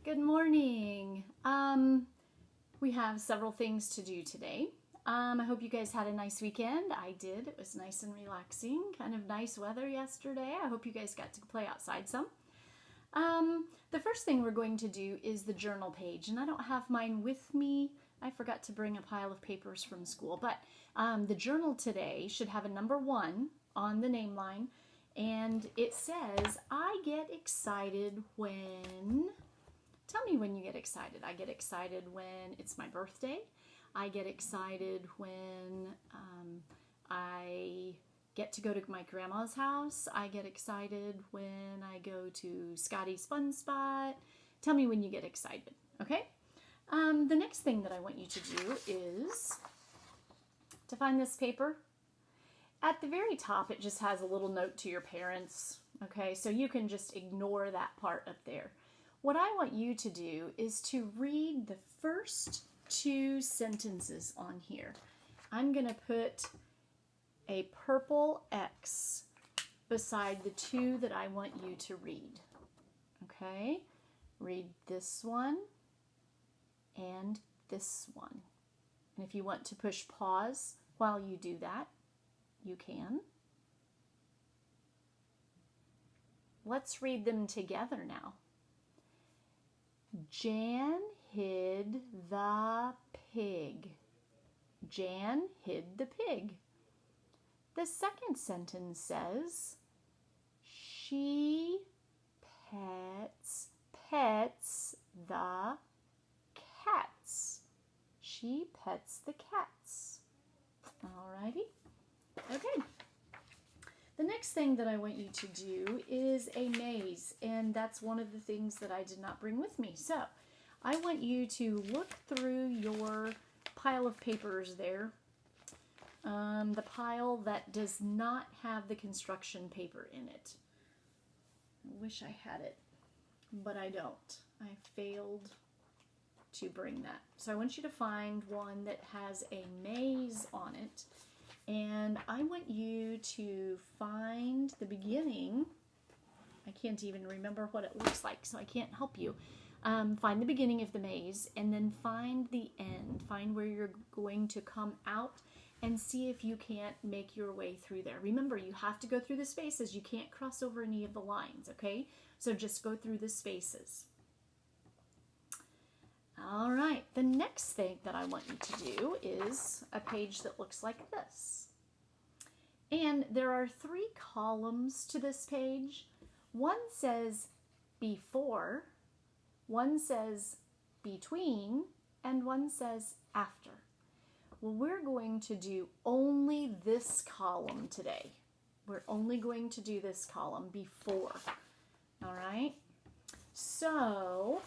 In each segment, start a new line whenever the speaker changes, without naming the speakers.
Good morning. We have several things to do today. I hope you guys had a nice weekend. I did. It was nice and relaxing. Kind of nice weather yesterday. I hope you guys got to play outside some. The first thing we're going to do is the journal page, and I don't have mine with me. I forgot to bring a pile of papers from school, but the journal today should have a number 1 on the name line, and it says, I get excited when... Tell me when you get excited. I get excited when it's my birthday. I get excited when I get to go to my grandma's house. I get excited when I go to Scotty's Fun Spot. Tell me when you get excited, okay? The next thing that I want you to do is to find this paper. At the very top, it just has a little note to your parents, okay? So you can just ignore that part up there. What I want you to do is to read the first 2 sentences on here. I'm going to put a purple X beside the 2 that I want you to read. Okay? Read this one and this one. And if you want to push pause while you do that, you can. Let's read them together now. Jan hid the pig. Jan hid the pig. The second sentence says, she pets the cats. She pets the cats. Alrighty. Okay. The next thing that I want you to do is a maze, and that's one of the things that I did not bring with me. So I want you to look through your pile of papers there, the pile that does not have the construction paper in it. I wish I had it, but I don't. I failed to bring that. So I want you to find one that has a maze on it. And I want you to find the beginning. I can't even remember what it looks like, so I can't help you. Find the beginning of the maze, and then find the end. Find where you're going to come out, and see if you can't make your way through there. Remember, you have to go through the spaces. You can't cross over any of the lines, okay? So just go through the spaces. All right, the next thing that I want you to do is a page that looks like this. And there are 3 columns to this page. One says before, one says between, and one says after. Well, we're going to do only this column today. We're only going to do this column before. All right? So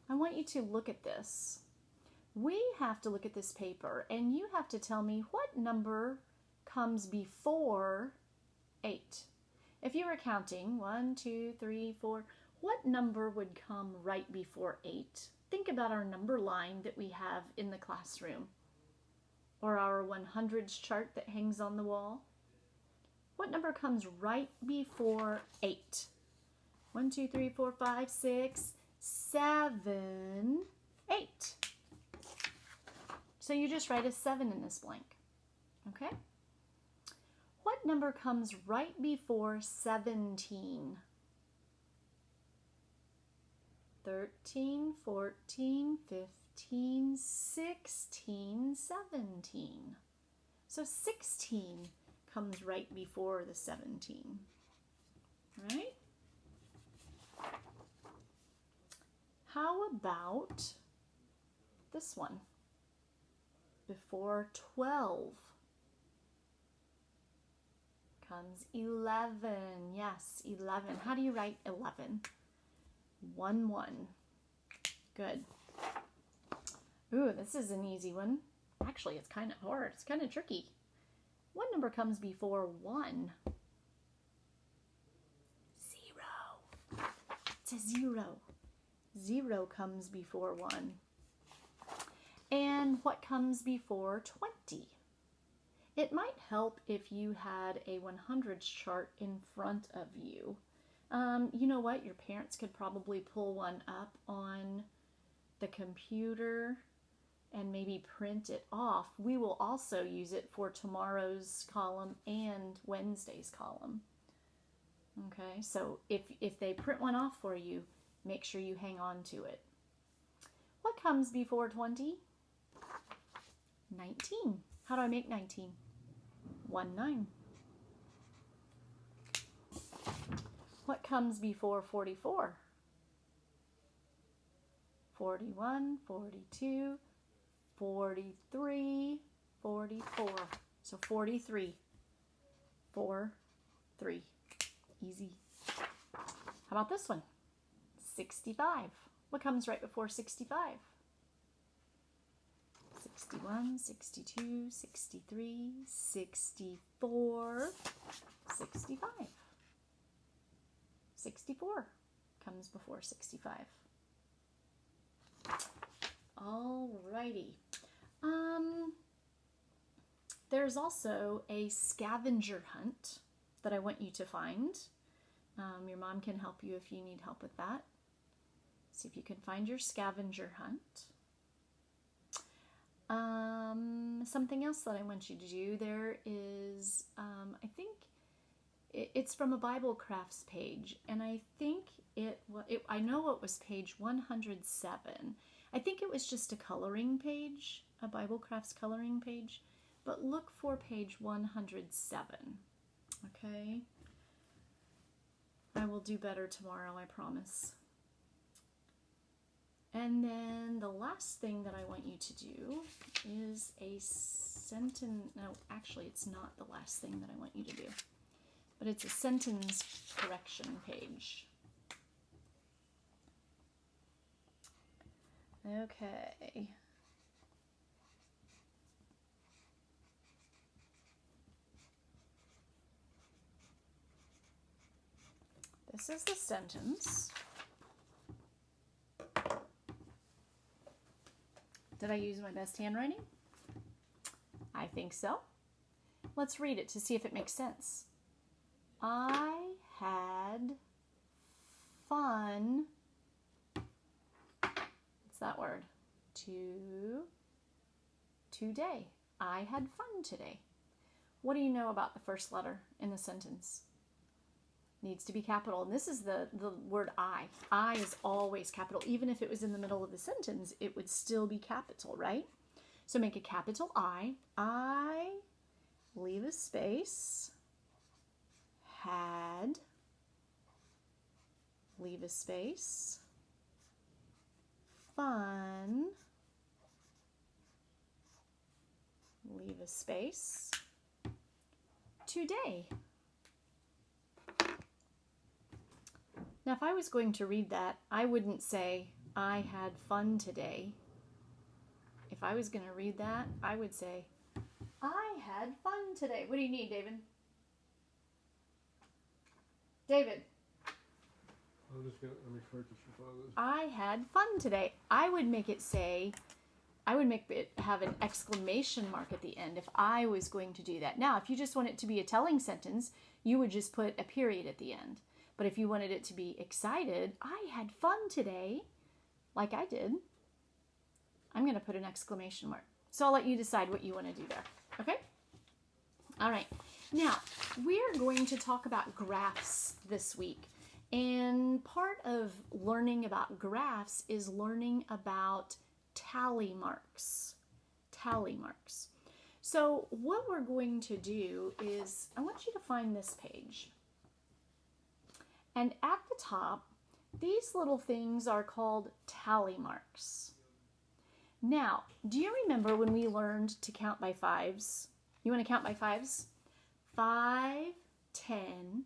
I want you to look at this. We have to look at this paper, and you have to tell me what number comes before 8. If you were counting 1, 2, 3, 4, what number would come right before 8? Think about our number line that we have in the classroom, or our 100s chart that hangs on the wall. What number comes right before 8? 1, 2, 3, 4, 5, 6, 7, 8. So you just write a 7 in this blank, okay? What number comes right before 17? 13, 14, 15, 16, 17. So 16 comes right before the 17, right? How about this one? Before 12 comes 11. Yes, 11. How do you write 11? 1, 1. Good. Ooh, this is an easy one. Actually, it's kind of hard. It's kind of tricky. What number comes before 1? 0. It's a 0. 0 comes before 1. And what comes before 20? It might help if you had a 100s chart in front of you. You know what? Your parents could probably pull one up on the computer and maybe print it off. We will also use it for tomorrow's column and Wednesday's column. Okay, so if they print one off for you, make sure you hang on to it. What comes before 20? 19. How do I make 19? 1, 9. What comes before 44? 41, 42, 43, 44. So 43. 4, 3. Easy. How about this one? 65. What comes right before 65? 61, 62, 63, 64, 65. 64 comes before 65. Alrighty. There's also a scavenger hunt that I want you to find. Your mom can help you if you need help with that. See if you can find your scavenger hunt. Something else that I want you to do, there is, I think it's from a Bible Crafts page, and I think I know it was page 107. I think it was just a coloring page, a Bible Crafts coloring page, but look for page 107, okay? I will do better tomorrow, I promise. And then the last thing that I want you to do is a sentence. No, actually, it's not the last thing that I want you to do, but it's a sentence correction page. Okay. This is the sentence. Did I use my best handwriting? I think so. Let's read it to see if it makes sense. I had fun. What's that word? Today. I had fun today. What do you know about the first letter in the sentence? Needs to be capital. And this is the word I. I is always capital. Even if it was in the middle of the sentence, it would still be capital, right? So make a capital I. I, leave a space, had, leave a space, fun, leave a space, today. Now, if I was going to read that, I wouldn't say, I had fun today. If I was going to read that, I would say, I had fun today. What do you need, David? David.
I'm just going to refer to Chicago.
I had fun today. I would make it say, I would make it have an exclamation mark at the end if I was going to do that. Now, if you just want it to be a telling sentence, you would just put a period at the end. But if you wanted it to be excited, I had fun today, like I did, I'm going to put an exclamation mark. So I'll let you decide what you want to do there. Okay? All right. Now, we're going to talk about graphs this week. And part of learning about graphs is learning about tally marks. Tally marks. So what we're going to do is, I want you to find this page. And at the top, these little things are called tally marks. Now, do you remember when we learned to count by fives? You want to count by fives? 5, 10,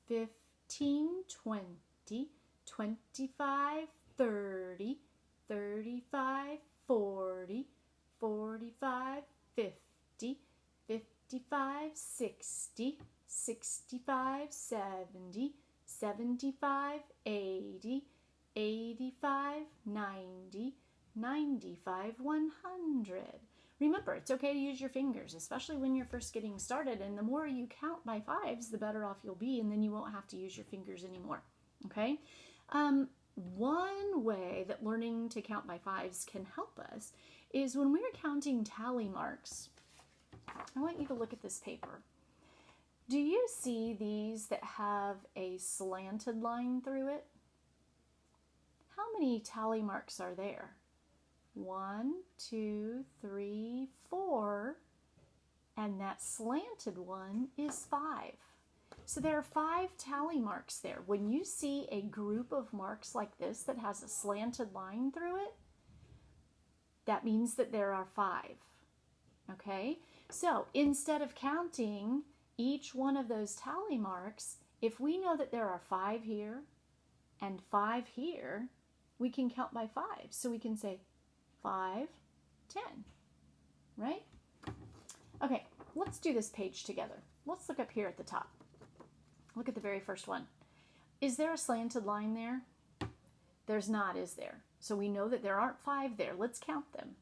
15, 20, 25, 30, 35, 40, 45, 50, 55, 60, 65, 70, 75, 80, 85, 90, 95, 100. Remember, it's okay to use your fingers, especially when you're first getting started. And the more you count by fives, the better off you'll be, and then you won't have to use your fingers anymore. Okay? One way that learning to count by fives can help us is when we're counting tally marks. I want you to look at this paper. Do you see these that have a slanted line through it? How many tally marks are there? 1, 2, 3, 4, and that slanted one is 5. So there are 5 tally marks there. When you see a group of marks like this that has a slanted line through it, that means that there are 5. Okay? So instead of counting each one of those tally marks, if we know that there are 5 here and 5 here, we can count by 5. So we can say 5, 10, right? Okay, let's do this page together. Let's look up here at the top. Look at the very first one. Is there a slanted line there? There's not, is there? So we know that there aren't 5 there. Let's count them.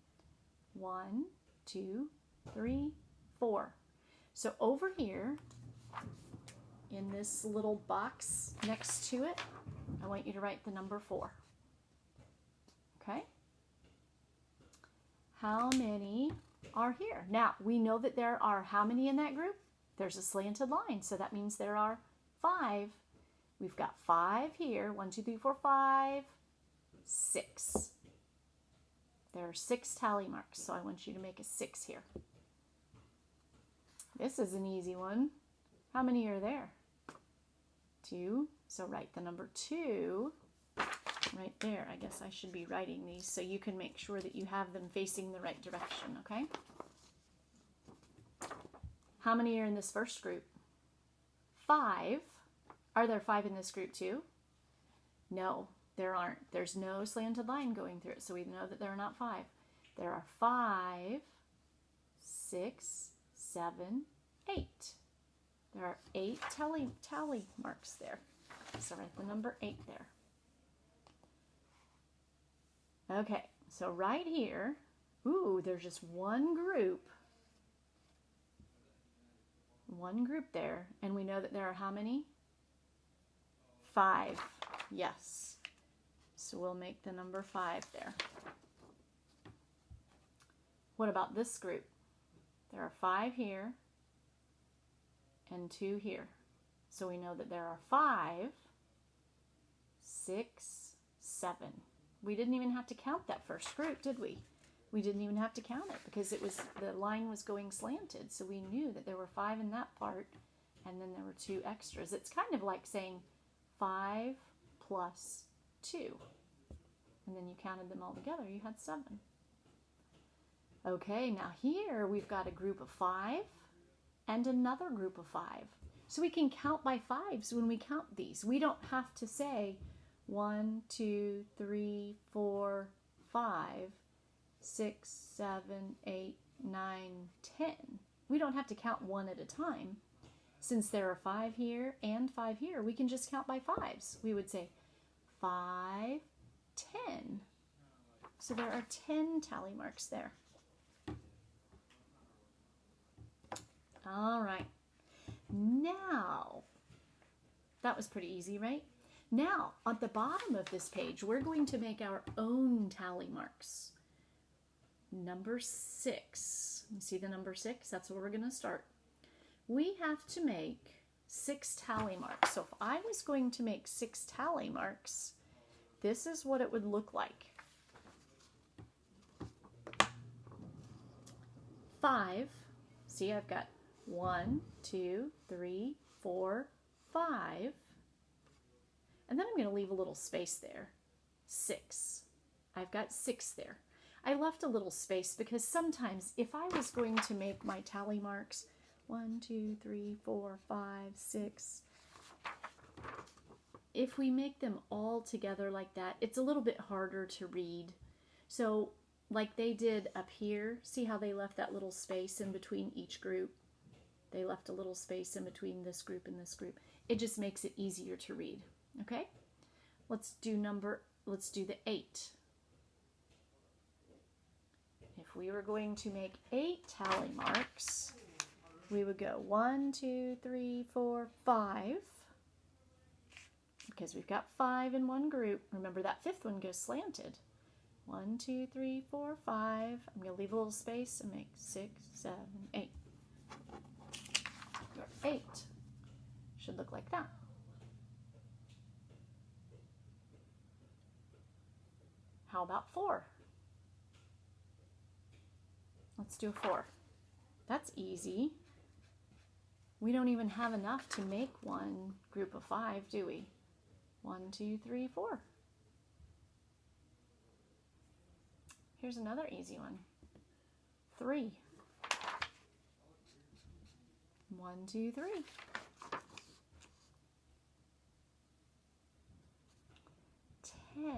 1, 2, 3, 4. So over here, in this little box next to it, I want you to write the number 4. Okay? How many are here? Now, we know that there are how many in that group? There's a slanted line, so that means there are 5. We've got 5 here. 1, 2, 3, 4, 5, 6. There are 6 tally marks, so I want you to make a 6 here. This is an easy one. How many are there? 2. So write the number 2 right there. I guess I should be writing these so you can make sure that you have them facing the right direction, okay? How many are in this first group? 5. Are there 5 in this group too? No, there aren't. There's no slanted line going through it, so we know that there are not 5. There are 5, 6, 7, 8. There are 8 tally marks there. So write the number 8 there. Okay, so right here, ooh, there's just one group. One group there, and we know that there are how many? 5, yes. So we'll make the number 5 there. What about this group? There are 5 here and 2 here. So we know that there are 5, 6, 7. We didn't even have to count that first group, did we? We didn't even have to count it because the line was going slanted. So we knew that there were 5 in that part and then there were 2 extras. It's kind of like saying 5 plus 2. And then you counted them all together. You had 7. Okay, now here we've got a group of 5 and another group of 5. So we can count by 5s when we count these. We don't have to say 1, 2, 3, 4, 5, 6, 7, 8, 9, 10. We don't have to count one at a time. Since there are 5 here and 5 here, we can just count by 5s. We would say 5, 10. So there are 10 tally marks there. All right. Now, that was pretty easy, right? Now, at the bottom of this page, we're going to make our own tally marks. Number 6. You see the number 6? That's where we're going to start. We have to make 6 tally marks. So if I was going to make 6 tally marks, this is what it would look like. 5. See, I've got 1, 2, 3, 4, 5. And then I'm going to leave a little space there. 6. I've got 6 there. I left a little space because sometimes if I was going to make my tally marks 1, 2, 3, 4, 5, 6, if we make them all together like that, it's a little bit harder to read. So like they did up here, see how they left that little space in between each group? They left a little space in between this group and this group. It just makes it easier to read. Okay? Let's do the 8. If if we were going to make 8 tally marks, we would go 1, 2, 3, 4, 5, because we've got 5 in one group. Remember that 5th one goes slanted. 1, 2, 3, 4, 5. I'm going to leave a little space and make 6, 7, 8. Your 8 should look like that. How about 4? Let's do a 4. That's easy. We don't even have enough to make one group of 5, do we? 1, 2, 3, 4. Here's another easy one. 3. 1, 2, 3. 10.